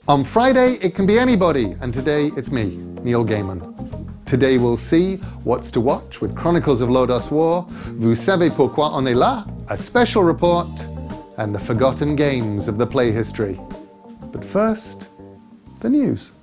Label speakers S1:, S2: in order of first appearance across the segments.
S1: On Friday, it can be anybody, and today it's me, Neil Gaiman. Today we'll see what's to watch with Chronicles of Lodoss War, Vous savez pourquoi on est là, a special report, and the forgotten games of the play history. But first, the news.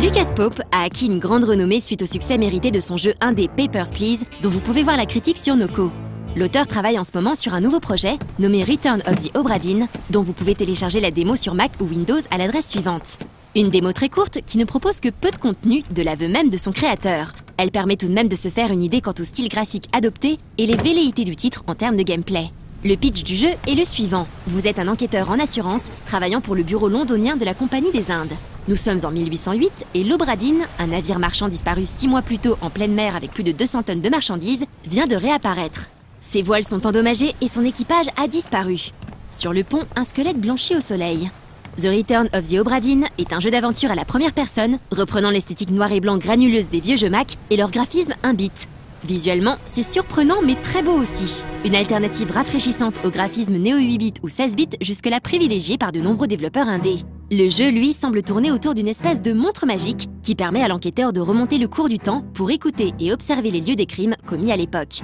S2: Lucas Pope a acquis une grande renommée suite au succès mérité de son jeu indé Papers, Please, dont vous pouvez voir la critique sur Noco. L'auteur travaille en ce moment sur un nouveau projet, nommé Return of the Obra Dinn, dont vous pouvez télécharger la démo sur Mac ou Windows à l'adresse suivante. Une démo très courte qui ne propose que peu de contenu de l'aveu même de son créateur. Elle permet tout de même de se faire une idée quant au style graphique adopté et les velléités du titre en termes de gameplay. Le pitch du jeu est le suivant. Vous êtes un enquêteur en assurance, travaillant pour le bureau londonien de la Compagnie des Indes. Nous sommes en 1808 et l'Obra Dinn, un navire marchand disparu 6 mois plus tôt en pleine mer avec plus de 200 tonnes de marchandises, vient de réapparaître. Ses voiles sont endommagées et son équipage a disparu. Sur le pont, un squelette blanchit au soleil. The Return of the Obra Dinn est un jeu d'aventure à la première personne, reprenant l'esthétique noir et blanc granuleuse des vieux jeux Mac et leur graphisme 1 bit. Visuellement, c'est surprenant mais très beau aussi. Une alternative rafraîchissante au graphisme néo 8 bits ou 16 bits jusque-là privilégié par de nombreux développeurs indés. Le jeu, lui, semble tourner autour d'une espèce de montre magique qui permet à l'enquêteur de remonter le cours du temps pour écouter et observer les lieux des crimes commis à l'époque.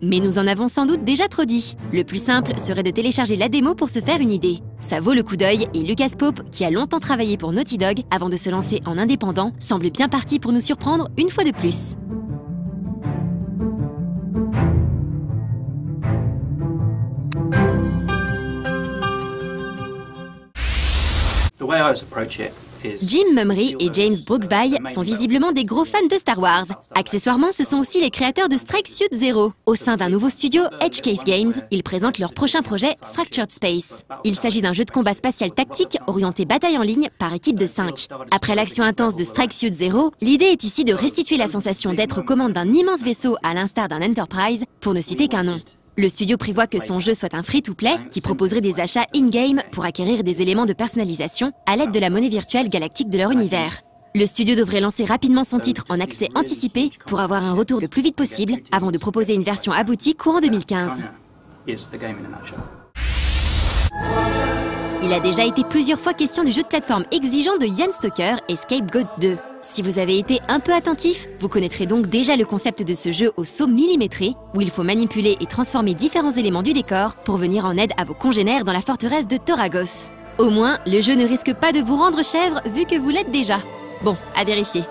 S2: Mais nous en avons sans doute déjà trop dit. Le plus simple serait de télécharger la démo pour se faire une idée. Ça vaut le coup d'œil et Lucas Pope, qui a longtemps travaillé pour Naughty Dog avant de se lancer en indépendant, semble bien parti pour nous surprendre une fois de plus. Jim Mumry et James Brooksby sont visiblement des gros fans de Star Wars. Accessoirement, ce sont aussi les créateurs de Strike Suit Zero. Au sein d'un nouveau studio, Edge Case Games, ils présentent leur prochain projet, Fractured Space. Il s'agit d'un jeu de combat spatial tactique orienté bataille en ligne par équipe de 5. Après l'action intense de Strike Suit Zero, l'idée est ici de restituer la sensation d'être aux commandes d'un immense vaisseau à l'instar d'un Enterprise, pour ne citer qu'un nom. Le studio prévoit que son jeu soit un free-to-play qui proposerait des achats in-game pour acquérir des éléments de personnalisation à l'aide de la monnaie virtuelle galactique de leur univers. Le studio devrait lancer rapidement son titre en accès anticipé pour avoir un retour le plus vite possible avant de proposer une version aboutie courant 2015. Il a déjà été plusieurs fois question du jeu de plateforme exigeant de Ian Stoker et Scapegoat 2. Si vous avez été un peu attentif, vous connaîtrez donc déjà le concept de ce jeu au saut millimétré, où il faut manipuler et transformer différents éléments du décor pour venir en aide à vos congénères dans la forteresse de Toragos. Au moins, le jeu ne risque pas de vous rendre chèvre vu que vous l'êtes déjà. Bon, à vérifier.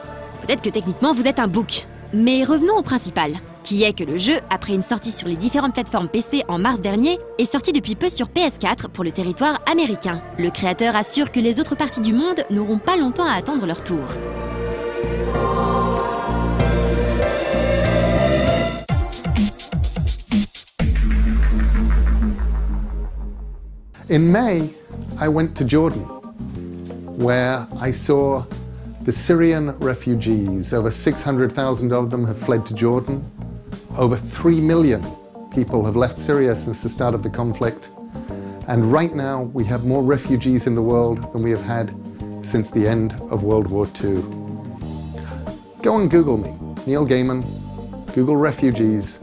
S2: Peut-être que techniquement vous êtes un bouc. Mais revenons au principal, qui est que le jeu, après une sortie sur les différentes plateformes PC en mars dernier, est sorti depuis peu sur PS4 pour le territoire américain. Le créateur assure que les autres parties du monde n'auront pas longtemps à attendre leur tour.
S1: In May, I went to Jordan, where I saw the Syrian refugees. Over 600,000 of them have fled to Jordan. Over 3 million people have left Syria since the start of the conflict. And right now, we have more refugees in the world than we have had since the end of World War II. Go and Google me, Neil Gaiman, Google refugees.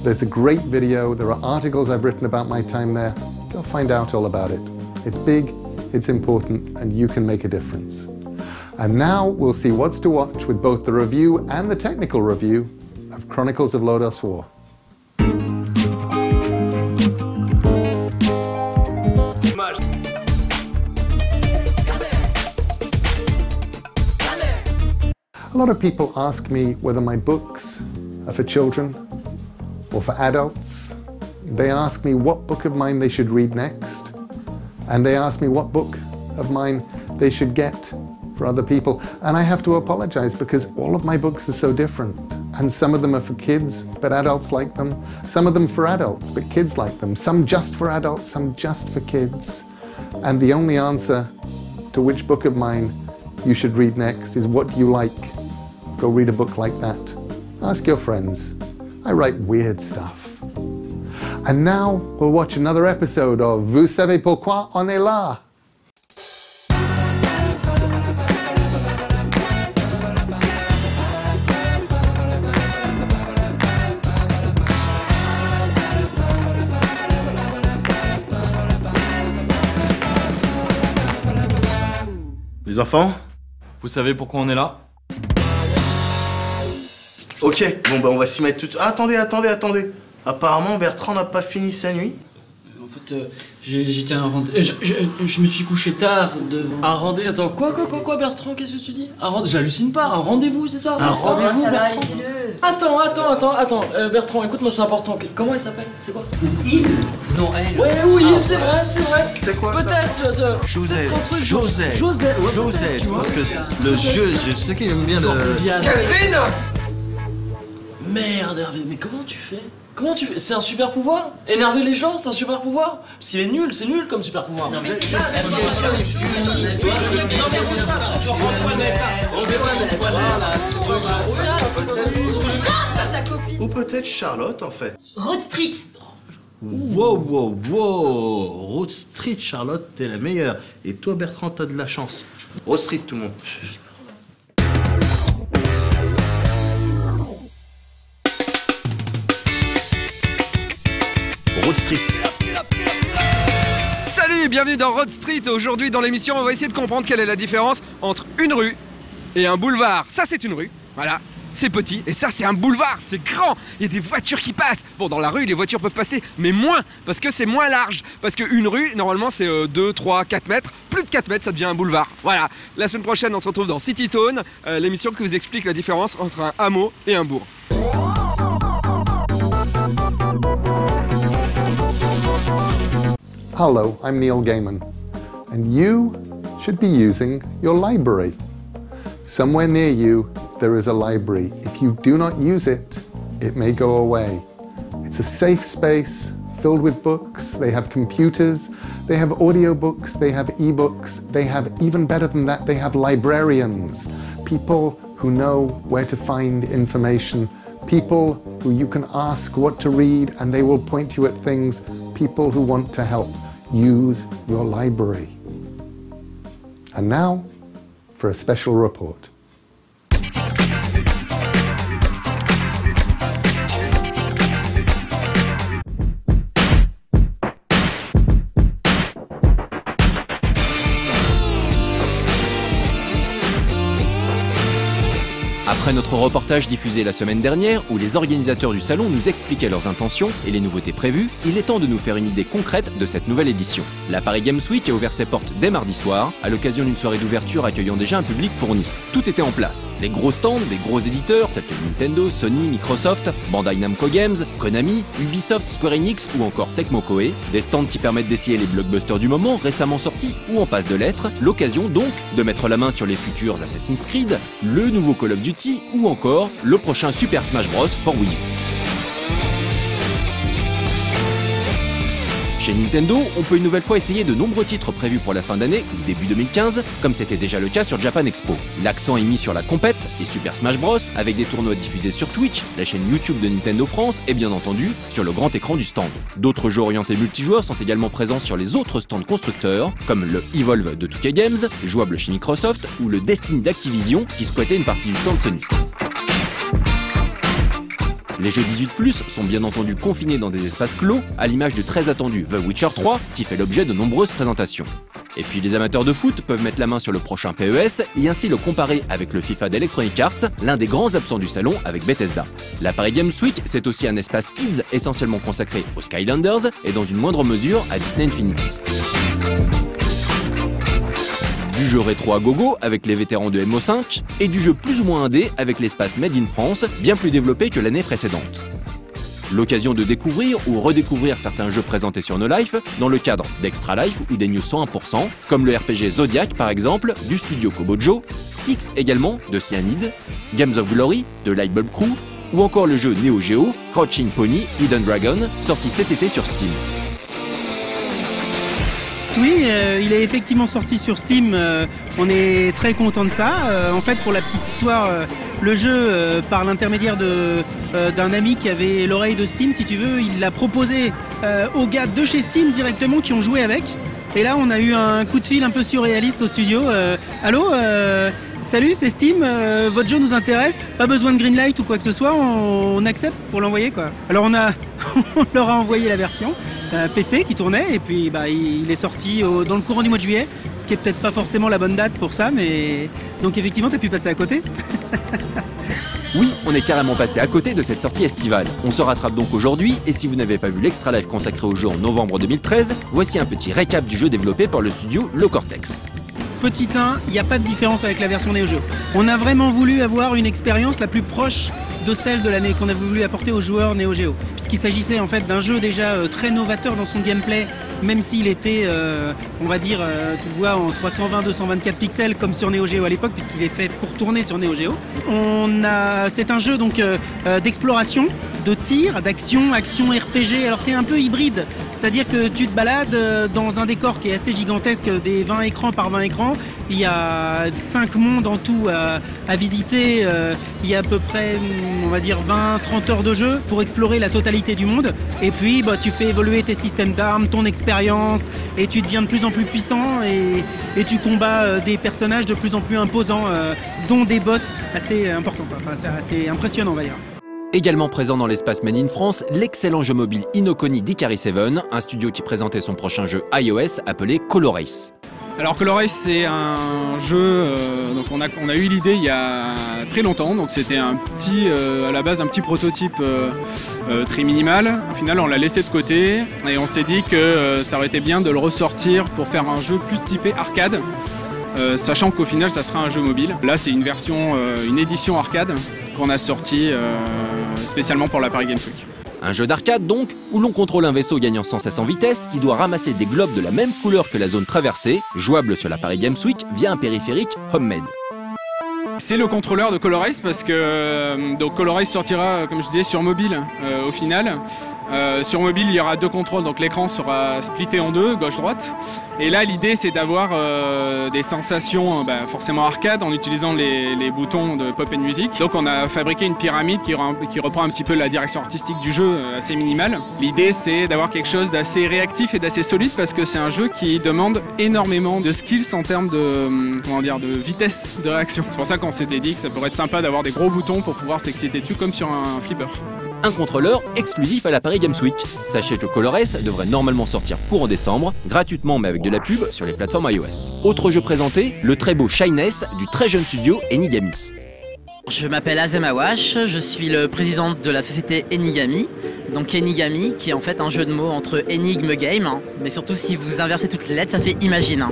S1: There's a great video, there are articles I've written about my time there. Go find out all about it. It's big, it's important, and you can make a difference. And now we'll see what's to watch with both the review and the technical review of Chronicles of Lodoss War. A lot of people ask me whether my books are for children or for adults. They ask me what book of mine they should read next, and they ask me what book of mine they should get for other people. And I have to apologize because all of my books are so different. And some of them are for kids, but adults like them. Some of them for adults, but kids like them. Some just for adults, some just for kids. And the only answer to which book of mine you should read next is what you like. Go read a book like that. Ask your friends. I write weird stuff. And now we'll watch another episode of Vous savez pourquoi on est là?
S3: enfants?
S4: Vous savez pourquoi on est là?
S3: Ok, bon bah on va s'y mettre tout... Ah, attendez. Apparemment Bertrand n'a pas fini sa nuit.
S5: En fait, j'étais à un rendez-vous. Je me suis couché tard devant...
S4: Un rendez-vous? Attends, quoi Bertrand? Qu'est-ce que tu dis? J'hallucine pas, un rendez-vous, c'est ça?
S3: Un rendez-vous, Bertrand?
S4: Attends, Bertrand, écoute-moi, c'est important. Comment elle s'appelle? C'est quoi?
S5: Il? Non, elle.
S4: Ouais, oui, c'est vrai.
S3: C'est quoi ça?
S4: Peut-être,
S3: Josette.
S4: Josette,
S3: Parce que le jeu, je sais qu'il aime bien le...
S4: Catherine! Merde, Hervé, mais comment tu fais? C'est un super pouvoir? Énerver les gens, c'est un super pouvoir? Parce qu'il est nul, c'est nul comme super pouvoir. Non mais c'est
S3: Ou peut-être Charlotte en fait.
S2: Road Street.
S3: Wow. Road Street, Charlotte, t'es la meilleure. Et toi Bertrand, t'as de la chance. Road Street tout le monde. Road Street.
S6: Salut et bienvenue dans Road Street. Aujourd'hui dans l'émission on va essayer de comprendre quelle est la différence entre une rue et un boulevard. Ça c'est une rue, voilà, c'est petit, et ça c'est un boulevard, c'est grand, il y a des voitures qui passent. Bon, dans la rue les voitures peuvent passer, mais moins, parce que c'est moins large. Parce qu'une rue normalement c'est 2, 3, 4 mètres, plus de 4 mètres ça devient un boulevard. Voilà, la semaine prochaine on se retrouve dans City Tone, l'émission qui vous explique la différence entre un hameau et un bourg.
S1: Hello, I'm Neil Gaiman, and you should be using your library. Somewhere near you, there is a library. If you do not use it, it may go away. It's a safe space filled with books. They have computers, they have audiobooks, they have ebooks, they have, even better than that, they have librarians. People who know where to find information, people who you can ask what to read and they will point you at things, people who want to help. Use your library. And now, for a special report.
S7: Après notre reportage diffusé la semaine dernière, où les organisateurs du salon nous expliquaient leurs intentions et les nouveautés prévues, il est temps de nous faire une idée concrète de cette nouvelle édition. La Paris Games Week a ouvert ses portes dès mardi soir, à l'occasion d'une soirée d'ouverture accueillant déjà un public fourni. Tout était en place. Les gros stands des gros éditeurs tels que Nintendo, Sony, Microsoft, Bandai Namco Games, Konami, Ubisoft, Square Enix ou encore Tecmo Koei. Des stands qui permettent d'essayer les blockbusters du moment récemment sortis ou en passe de l'être. L'occasion donc de mettre la main sur les futurs Assassin's Creed, le nouveau Call of Duty ou encore le prochain Super Smash Bros for Wii U. Chez Nintendo, on peut une nouvelle fois essayer de nombreux titres prévus pour la fin d'année ou début 2015, comme c'était déjà le cas sur Japan Expo. L'accent est mis sur la compète et Super Smash Bros, avec des tournois diffusés sur Twitch, la chaîne YouTube de Nintendo France et bien entendu sur le grand écran du stand. D'autres jeux orientés multijoueurs sont également présents sur les autres stands constructeurs, comme le Evolve de 2K Games, jouable chez Microsoft, ou le Destiny d'Activision, qui squattait une partie du stand Sony. Les jeux 18+, sont bien entendu confinés dans des espaces clos, à l'image du très attendu The Witcher 3, qui fait l'objet de nombreuses présentations. Et puis les amateurs de foot peuvent mettre la main sur le prochain PES, et ainsi le comparer avec le FIFA d'Electronic Arts, l'un des grands absents du salon avec Bethesda. La Paris Games Week, c'est aussi un espace kids essentiellement consacré aux Skylanders, et dans une moindre mesure à Disney Infinity. Du jeu rétro à gogo avec les vétérans de MO5 et du jeu plus ou moins indé avec l'espace Made in France, bien plus développé que l'année précédente. L'occasion de découvrir ou redécouvrir certains jeux présentés sur No Life dans le cadre d'Extra Life ou des news 101%, comme le RPG Zodiac par exemple, du studio Kobojo, Styx également, de Cyanide, Games of Glory, de Lightbulb Crew, ou encore le jeu Neo Geo, Crouching Pony, Hidden Dragon, sorti cet été sur Steam.
S8: Oui, il est effectivement sorti sur Steam, on est très content de ça. En fait, pour la petite histoire, le jeu, par l'intermédiaire d'un ami qui avait l'oreille de Steam, si tu veux, il l'a proposé aux gars de chez Steam directement qui ont joué avec. Et là, on a eu un coup de fil un peu surréaliste au studio. Allô, Salut, c'est Steam, votre jeu nous intéresse, pas besoin de greenlight ou quoi que ce soit, on accepte pour l'envoyer quoi. Alors on leur a envoyé la version PC qui tournait et puis il est sorti dans le courant du mois de juillet, ce qui est peut-être pas forcément la bonne date pour ça, mais donc effectivement t'as pu passer à côté.
S7: Oui, on est carrément passé à côté de cette sortie estivale. On se rattrape donc aujourd'hui, et si vous n'avez pas vu l'extra live consacré au jeu en novembre 2013, voici un petit récap du jeu développé par le studio Le Cortex.
S8: Petit 1, il n'y a pas de différence avec la version Neo Geo. On a vraiment voulu avoir une expérience la plus proche de celle de l'année qu'on a voulu apporter aux joueurs Neo Geo. Puisqu'il s'agissait en fait d'un jeu déjà très novateur dans son gameplay, même s'il était, on va dire, tu le vois en 320-224 pixels comme sur Neo Geo à l'époque, puisqu'il est fait pour tourner sur Neo Geo. C'est un jeu donc d'exploration, de tir, d'action, action RPG. Alors c'est un peu hybride, c'est-à-dire que tu te balades dans un décor qui est assez gigantesque, des 20 écrans par 20 écrans. Il y a 5 mondes en tout à visiter. Il y a à peu près, on va dire, 20-30 heures de jeu pour explorer la totalité du monde. Et puis, tu fais évoluer tes systèmes d'armes, ton expérience, et tu deviens de plus en plus puissant et tu combats des personnages de plus en plus imposants, dont des boss assez importants. Enfin, c'est assez impressionnant, on va dire.
S7: Également présent dans l'espace Made in France, l'excellent jeu mobile Inokoni d'Ikari 7, un studio qui présentait son prochain jeu iOS appelé Colorace.
S9: Alors Colorace, c'est un jeu, donc on a eu l'idée il y a très longtemps, donc c'était à la base un petit prototype très minimal. Au final on l'a laissé de côté et on s'est dit que ça aurait été bien de le ressortir pour faire un jeu plus typé arcade, sachant qu'au final ça sera un jeu mobile. Là c'est une édition arcade qu'on a sortie spécialement pour la Paris Games Week.
S7: Un jeu d'arcade donc, où l'on contrôle un vaisseau gagnant sans cesse en vitesse qui doit ramasser des globes de la même couleur que la zone traversée, jouable sur la Paris Games Week via un périphérique homemade.
S9: C'est le contrôleur de Colorace parce que donc Colorace sortira, comme je disais, sur mobile au final. Sur mobile, il y aura 2 contrôles, donc l'écran sera splitté en 2, gauche-droite. Et là, l'idée, c'est d'avoir des sensations forcément arcade en utilisant les boutons de Pop and Music. Donc, on a fabriqué une pyramide qui reprend un petit peu la direction artistique du jeu, assez minimale. L'idée, c'est d'avoir quelque chose d'assez réactif et d'assez solide parce que c'est un jeu qui demande énormément de skills en termes de vitesse de réaction. C'est pour ça qu'on s'était dit que ça pourrait être sympa d'avoir des gros boutons pour pouvoir s'exciter dessus comme sur un flipper.
S7: Un contrôleur exclusif à la Paris Games Week. Sachez que Colorace devrait normalement sortir courant décembre, gratuitement mais avec de la pub sur les plateformes iOS. Autre jeu présenté, le très beau Shyness du très jeune studio Enigami.
S10: Je m'appelle Azem Awash, je suis le président de la société Enigami. Donc Enigami, qui est en fait un jeu de mots entre énigme game, mais surtout si vous inversez toutes les lettres, ça fait imagine.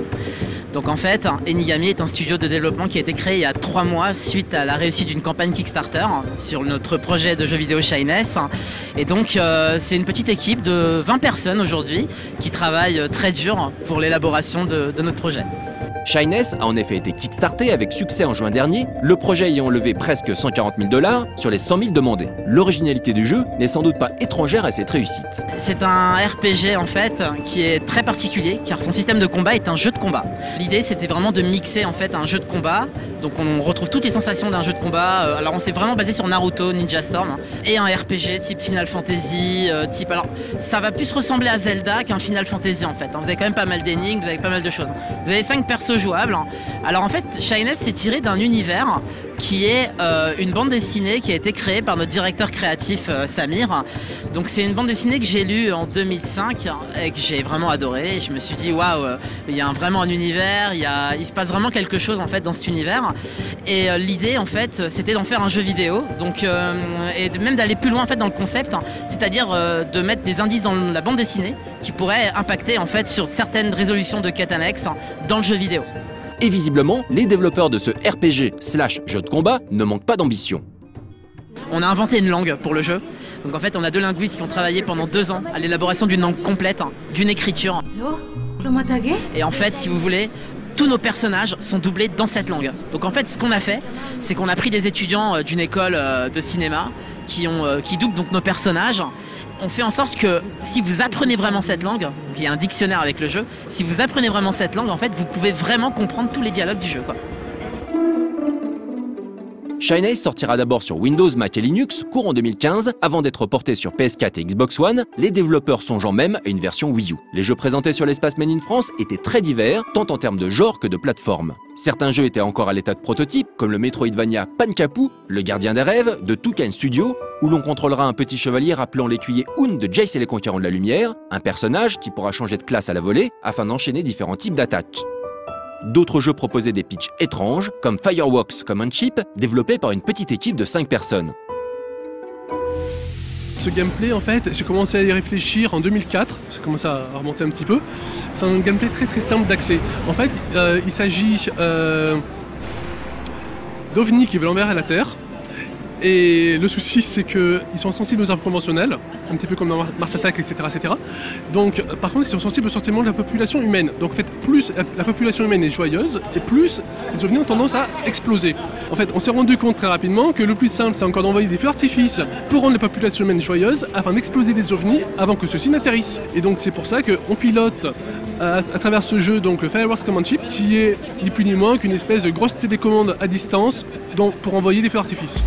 S10: Donc en fait, Enigami est un studio de développement qui a été créé il y a 3 mois suite à la réussite d'une campagne Kickstarter sur notre projet de jeu vidéo Shyness. Et donc c'est une petite équipe de 20 personnes aujourd'hui qui travaillent très dur pour l'élaboration de notre projet.
S7: Shyness a en effet été kickstarté avec succès en juin dernier, le projet ayant levé presque 140 000 $ sur les 100 000 demandés. L'originalité du jeu n'est sans doute pas étrangère à cette réussite.
S10: C'est un RPG en fait qui est très particulier car son système de combat est un jeu de combat. L'idée c'était vraiment de mixer en fait un jeu de combat, donc on retrouve toutes les sensations d'un jeu de combat. Alors on s'est vraiment basé sur Naruto, Ninja Storm et un RPG type Final Fantasy, alors ça va plus ressembler à Zelda qu'un Final Fantasy en fait. Vous avez quand même pas mal d'énigmes, vous avez pas mal de choses. Vous avez 5 persos jouables. Alors en fait Shyness s'est tiré d'un univers qui est une bande dessinée qui a été créée par notre directeur créatif Samir. Donc c'est une bande dessinée que j'ai lue en 2005 et que j'ai vraiment adoré. Je me suis dit waouh, il y a vraiment un univers, il se passe vraiment quelque chose en fait dans cet univers. Et l'idée en fait c'était d'en faire un jeu vidéo, donc et même d'aller plus loin en fait dans le concept, c'est-à-dire de mettre des indices dans la bande dessinée qui pourraient impacter en fait sur certaines résolutions de quêtes annexes dans le jeu vidéo.
S7: Et visiblement, les développeurs de ce RPG/jeu de combat ne manquent pas d'ambition.
S10: On a inventé une langue pour le jeu. Donc en fait, on a 2 linguistes qui ont travaillé pendant 2 ans à l'élaboration d'une langue complète, d'une écriture. Et en fait, si vous voulez, tous nos personnages sont doublés dans cette langue. Donc en fait, ce qu'on a fait, c'est qu'on a pris des étudiants d'une école de cinéma qui doublent donc nos personnages. On fait en sorte que si vous apprenez vraiment cette langue, donc il y a un dictionnaire avec le jeu, si vous apprenez vraiment cette langue, en fait, vous pouvez vraiment comprendre tous les dialogues du jeu, quoi.
S7: Shine Ace sortira d'abord sur Windows, Mac et Linux, courant 2015, avant d'être porté sur PS4 et Xbox One, les développeurs songeant même à une version Wii U. Les jeux présentés sur l'espace Made in France étaient très divers, tant en termes de genre que de plateforme. Certains jeux étaient encore à l'état de prototype, comme le Metroidvania Pankapu, le gardien des rêves, de Toucan Studio, où l'on contrôlera un petit chevalier rappelant l'écuyer Hoon de Jace et les Conquérants de la Lumière, un personnage qui pourra changer de classe à la volée afin d'enchaîner différents types d'attaques. D'autres jeux proposaient des pitchs étranges, comme Fireworks Command Chip, développé par une petite équipe de 5 personnes.
S11: Ce gameplay, en fait, j'ai commencé à y réfléchir en 2004, j'ai commencé à remonter un petit peu. C'est un gameplay très simple d'accès. En fait, il s'agit d'ovnis qui veulent envers la Terre. Et le souci, c'est qu'ils sont sensibles aux armes conventionnelles, un petit peu comme dans Mars Attack, etc., etc. Donc, par contre, ils sont sensibles au sentiment de la population humaine. Donc, en fait, plus la population humaine est joyeuse, et plus les ovnis ont tendance à exploser. En fait, on s'est rendu compte très rapidement que le plus simple, c'est encore d'envoyer des feux d'artifice pour rendre la population humaine joyeuse, afin d'exploser des ovnis avant que ceux-ci n'atterrissent. Et donc, c'est pour ça qu'on pilote à travers ce jeu, donc le Fireworks Command Chip, qui est ni plus ni moins qu'une espèce de grosse télécommande à distance pour envoyer des feux d'artifice.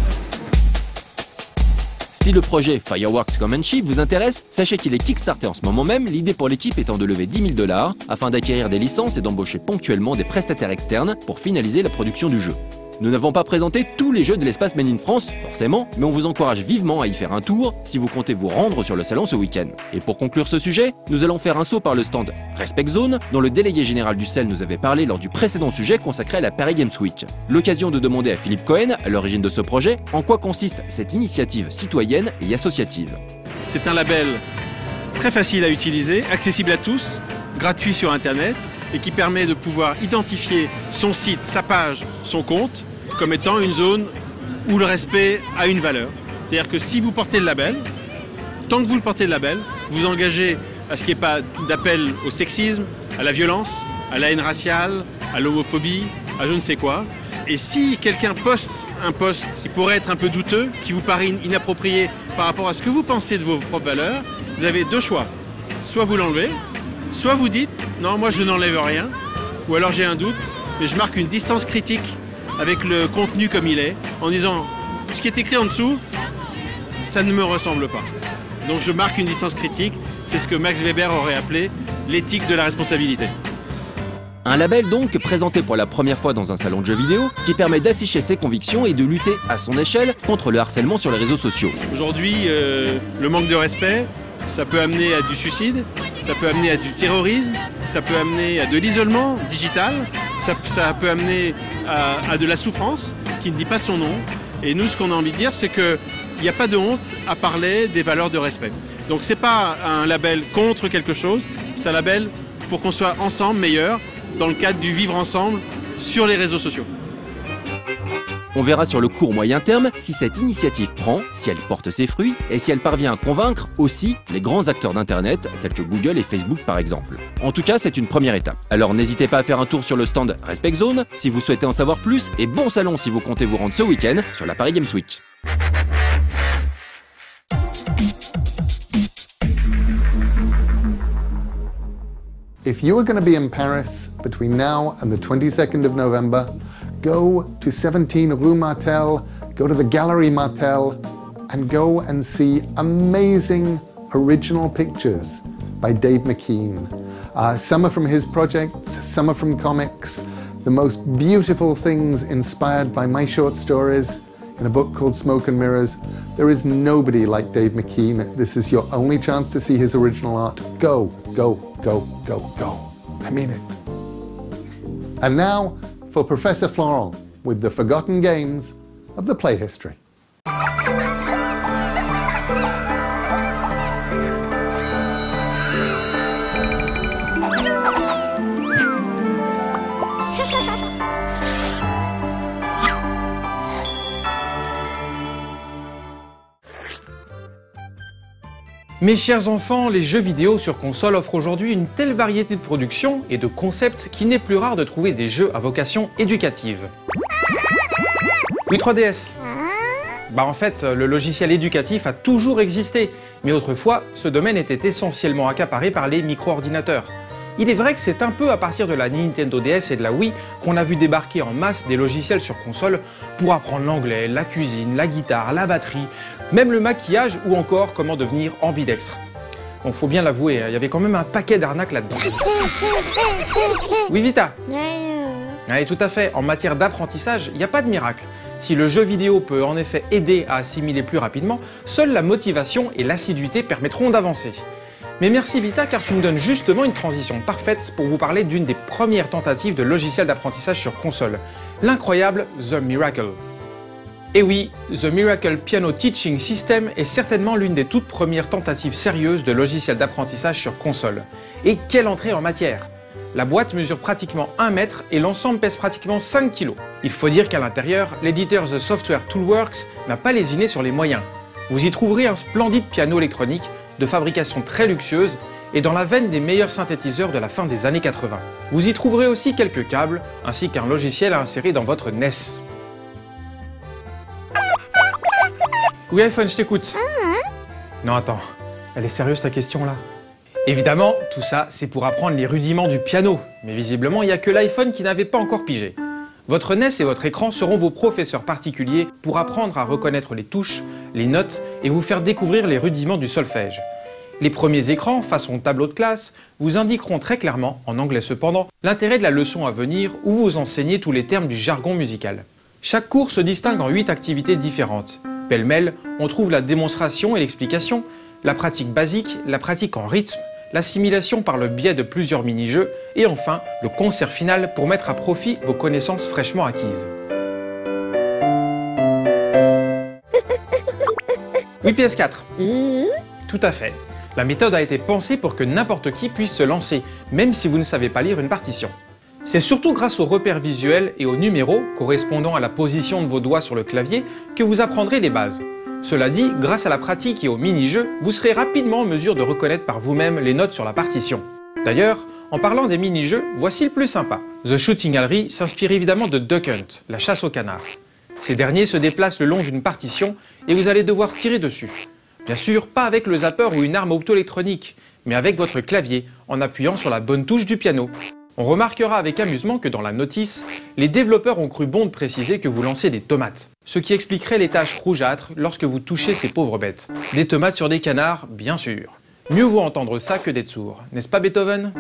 S7: Si le projet Fireworks Command Chip vous intéresse, sachez qu'il est kickstarté en ce moment même, l'idée pour l'équipe étant de lever 10 000 $ afin d'acquérir des licences et d'embaucher ponctuellement des prestataires externes pour finaliser la production du jeu. Nous n'avons pas présenté tous les jeux de l'espace Made in France, forcément, mais on vous encourage vivement à y faire un tour si vous comptez vous rendre sur le salon ce week-end. Et pour conclure ce sujet, nous allons faire un saut par le stand Respect Zone, dont le délégué général du CEL nous avait parlé lors du précédent sujet consacré à la Paris Games Week. L'occasion de demander à Philippe Cohen, à l'origine de ce projet, en quoi consiste cette initiative citoyenne et associative.
S12: C'est un label très facile à utiliser, accessible à tous, gratuit sur Internet, et qui permet de pouvoir identifier son site, sa page, son compte, comme étant une zone où le respect a une valeur. C'est-à-dire que si vous portez le label, tant que vous le portez le label, vous engagez à ce qu'il n'y ait pas d'appel au sexisme, à la violence, à la haine raciale, à l'homophobie, à je ne sais quoi. Et si quelqu'un poste un post qui pourrait être un peu douteux, qui vous paraît inapproprié par rapport à ce que vous pensez de vos propres valeurs, vous avez deux choix. Soit vous l'enlevez, soit vous dites « non, moi je n'enlève rien », ou alors j'ai un doute, mais je marque une distance critique avec le contenu comme il est, en disant « ce qui est écrit en dessous, ça ne me ressemble pas ». Donc je marque une distance critique, c'est ce que Max Weber aurait appelé l'éthique de la responsabilité.
S7: Un label donc présenté pour la première fois dans un salon de jeux vidéo qui permet d'afficher ses convictions et de lutter à son échelle contre le harcèlement sur les réseaux sociaux.
S12: Aujourd'hui, le manque de respect, ça peut amener à du suicide, ça peut amener à du terrorisme, ça peut amener à de l'isolement digital, ça peut amener à de la souffrance qui ne dit pas son nom. Et nous, ce qu'on a envie de dire, c'est qu'il n'y a pas de honte à parler des valeurs de respect. Donc c'est pas un label contre quelque chose, c'est un label pour qu'on soit ensemble meilleurs dans le cadre du vivre ensemble sur les réseaux sociaux.
S7: On verra sur le court moyen terme si cette initiative prend, si elle porte ses fruits et si elle parvient à convaincre aussi les grands acteurs d'Internet tels que Google et Facebook par exemple. En tout cas, c'est une première étape. Alors n'hésitez pas à faire un tour sur le stand Respect Zone si vous souhaitez en savoir plus et bon salon si vous comptez vous rendre ce week-end sur la Paris Games Week.
S1: If you are going to be in Paris between now and the 22nd of November, go to 17 Rue Martel, go to the Galerie Martel, and go and see amazing original pictures by Dave McKean. Some are from his projects, some are from comics. The most beautiful things inspired by my short stories in a book called Smoke and Mirrors. There is nobody like Dave McKean. This is your only chance to see his original art. Go, go, go, go, go. I mean it. And now for Professor Florent with the forgotten games of the play history.
S13: Mes chers enfants, les jeux vidéo sur console offrent aujourd'hui une telle variété de productions et de concepts qu'il n'est plus rare de trouver des jeux à vocation éducative. Oui, 3DS. En fait, le logiciel éducatif a toujours existé, mais autrefois, ce domaine était essentiellement accaparé par les micro-ordinateurs. Il est vrai que c'est un peu à partir de la Nintendo DS et de la Wii qu'on a vu débarquer en masse des logiciels sur console pour apprendre l'anglais, la cuisine, la guitare, la batterie, même le maquillage ou encore comment devenir ambidextre. Bon, faut bien l'avouer, il y avait quand même un paquet d'arnaques là-dedans. Oui, Vita? Allez, tout à fait, en matière d'apprentissage, il n'y a pas de miracle. Si le jeu vidéo peut en effet aider à assimiler plus rapidement, seule la motivation et l'assiduité permettront d'avancer. Mais merci Vita, car tu me donnes justement une transition parfaite pour vous parler d'une des premières tentatives de logiciel d'apprentissage sur console, l'incroyable The Miracle. Et oui, The Miracle Piano Teaching System est certainement l'une des toutes premières tentatives sérieuses de logiciel d'apprentissage sur console. Et quelle entrée en matière! La boîte mesure pratiquement 1 mètre et l'ensemble pèse pratiquement 5 kg. Il faut dire qu'à l'intérieur, l'éditeur The Software Toolworks n'a pas lésiné sur les moyens. Vous y trouverez un splendide piano électronique de fabrication très luxueuse et dans la veine des meilleurs synthétiseurs de la fin des années 80. Vous y trouverez aussi quelques câbles, ainsi qu'un logiciel à insérer dans votre NES. Oui iPhone, je t'écoute. Non attends, elle est sérieuse ta question là? Évidemment, tout ça c'est pour apprendre les rudiments du piano, mais visiblement il n'y a que l'iPhone qui n'avait pas encore pigé. Votre NES et votre écran seront vos professeurs particuliers pour apprendre à reconnaître les touches, les notes et vous faire découvrir les rudiments du solfège. Les premiers écrans, façon tableau de classe, vous indiqueront très clairement, en anglais cependant, l'intérêt de la leçon à venir où vous enseignez tous les termes du jargon musical. Chaque cours se distingue en 8 activités différentes. Pêle-mêle, on trouve la démonstration et l'explication, la pratique basique, la pratique en rythme, l'assimilation par le biais de plusieurs mini-jeux et enfin le concert final pour mettre à profit vos connaissances fraîchement acquises. Oui PS4. Tout à fait. La méthode a été pensée pour que n'importe qui puisse se lancer, même si vous ne savez pas lire une partition. C'est surtout grâce aux repères visuels et aux numéros correspondant à la position de vos doigts sur le clavier que vous apprendrez les bases. Cela dit, grâce à la pratique et aux mini-jeux, vous serez rapidement en mesure de reconnaître par vous-même les notes sur la partition. D'ailleurs, en parlant des mini-jeux, voici le plus sympa. The Shooting Gallery s'inspire évidemment de Duck Hunt, la chasse au canard. Ces derniers se déplacent le long d'une partition et vous allez devoir tirer dessus. Bien sûr, pas avec le zapper ou une arme optoélectronique, mais avec votre clavier, en appuyant sur la bonne touche du piano. On remarquera avec amusement que dans la notice, les développeurs ont cru bon de préciser que vous lancez des tomates. Ce qui expliquerait les taches rougeâtres lorsque vous touchez ces pauvres bêtes. Des tomates sur des canards, bien sûr. Mieux vaut entendre ça que d'être sourd, n'est-ce pas Beethoven?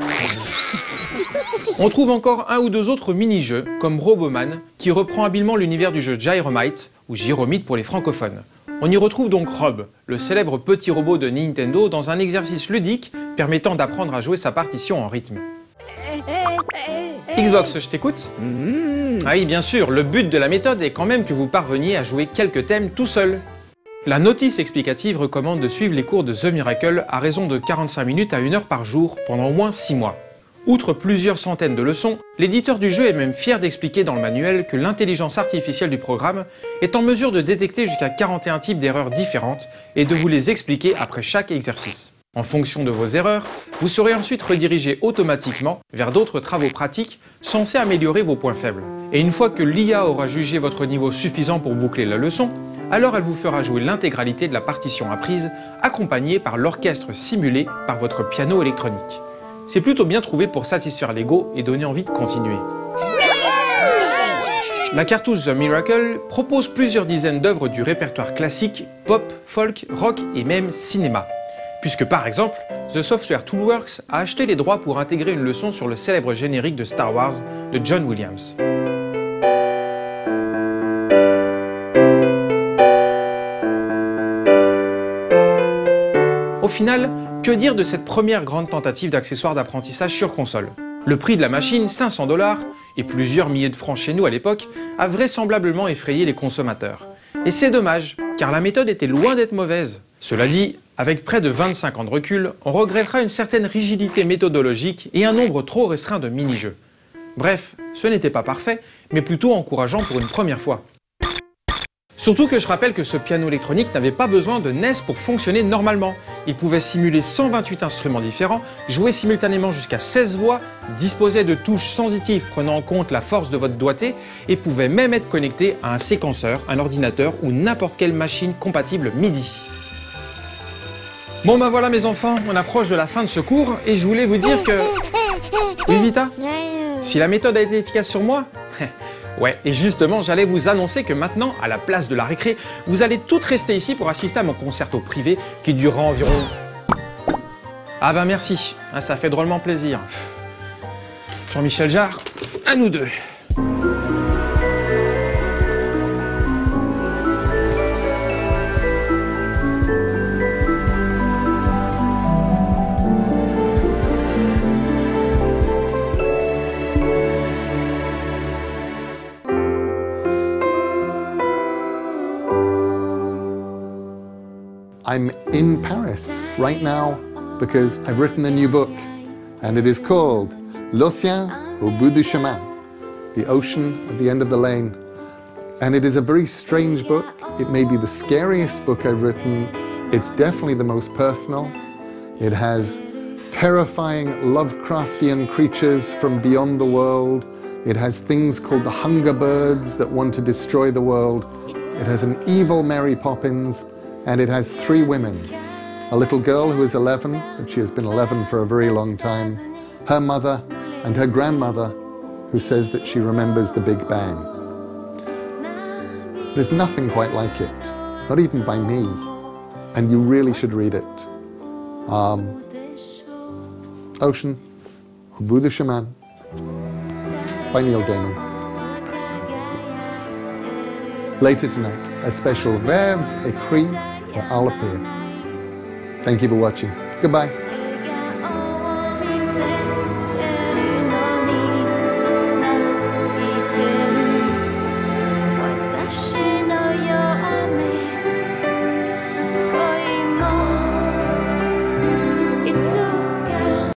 S13: On trouve encore un ou deux autres mini-jeux, comme Roboman, qui reprend habilement l'univers du jeu Gyromite, ou Gyromite pour les francophones. On y retrouve donc Rob, le célèbre petit robot de Nintendo, dans un exercice ludique permettant d'apprendre à jouer sa partition en rythme. Xbox, je t'écoute? Ah oui, bien sûr, le but de la méthode est quand même que vous parveniez à jouer quelques thèmes tout seul. La notice explicative recommande de suivre les cours de The Miracle à raison de 45 minutes à 1 heure par jour pendant au moins 6 mois. Outre plusieurs centaines de leçons, l'éditeur du jeu est même fier d'expliquer dans le manuel que l'intelligence artificielle du programme est en mesure de détecter jusqu'à 41 types d'erreurs différentes et de vous les expliquer après chaque exercice. En fonction de vos erreurs, vous serez ensuite redirigé automatiquement vers d'autres travaux pratiques censés améliorer vos points faibles. Et une fois que l'IA aura jugé votre niveau suffisant pour boucler la leçon, alors elle vous fera jouer l'intégralité de la partition apprise, accompagnée par l'orchestre simulé par votre piano électronique. C'est plutôt bien trouvé pour satisfaire l'ego et donner envie de continuer. La cartouche The Miracle propose plusieurs dizaines d'œuvres du répertoire classique, pop, folk, rock et même cinéma. Puisque par exemple, The Software Toolworks a acheté les droits pour intégrer une leçon sur le célèbre générique de Star Wars de John Williams. Au final, que dire de cette première grande tentative d'accessoires d'apprentissage sur console? Le prix de la machine, 500 $, et plusieurs milliers de francs chez nous à l'époque, a vraisemblablement effrayé les consommateurs. Et c'est dommage, car la méthode était loin d'être mauvaise. Cela dit, avec près de 25 ans de recul, on regrettera une certaine rigidité méthodologique et un nombre trop restreint de mini-jeux. Bref, ce n'était pas parfait, mais plutôt encourageant pour une première fois. Surtout que je rappelle que ce piano électronique n'avait pas besoin de NES pour fonctionner normalement. Il pouvait simuler 128 instruments différents, jouer simultanément jusqu'à 16 voix, disposait de touches sensitives prenant en compte la force de votre doigté et pouvait même être connecté à un séquenceur, un ordinateur ou n'importe quelle machine compatible MIDI. Bon ben voilà mes enfants, on approche de la fin de ce cours et je voulais vous dire que... Oui, Vita? Si la méthode a été efficace sur moi? Ouais, et justement, j'allais vous annoncer que maintenant, à la place de la récré, vous allez toutes rester ici pour assister à mon concerto privé qui durera environ... Ah ben merci, ça fait drôlement plaisir. Jean-Michel Jarre, à nous deux.
S1: I'm in Paris right now because I've written a new book and it is called L'Océan au bout du chemin, The Ocean at the End of the Lane. And it is a very strange book. It may be the scariest book I've written. It's definitely the most personal. It has terrifying Lovecraftian creatures from beyond the world. It has things called the Hunger Birds that want to destroy the world. It has an evil Mary Poppins, and it has 3 women. A little girl who is 11, but she has been 11 for a very long time, her mother, and her grandmother, who says that she remembers the Big Bang. There's nothing quite like it, not even by me, and you really should read it. Ocean, au bout du chemin, by Neil Gaiman. Later tonight, a special Rêves écrits where I'll appear. Thank you for watching. Goodbye.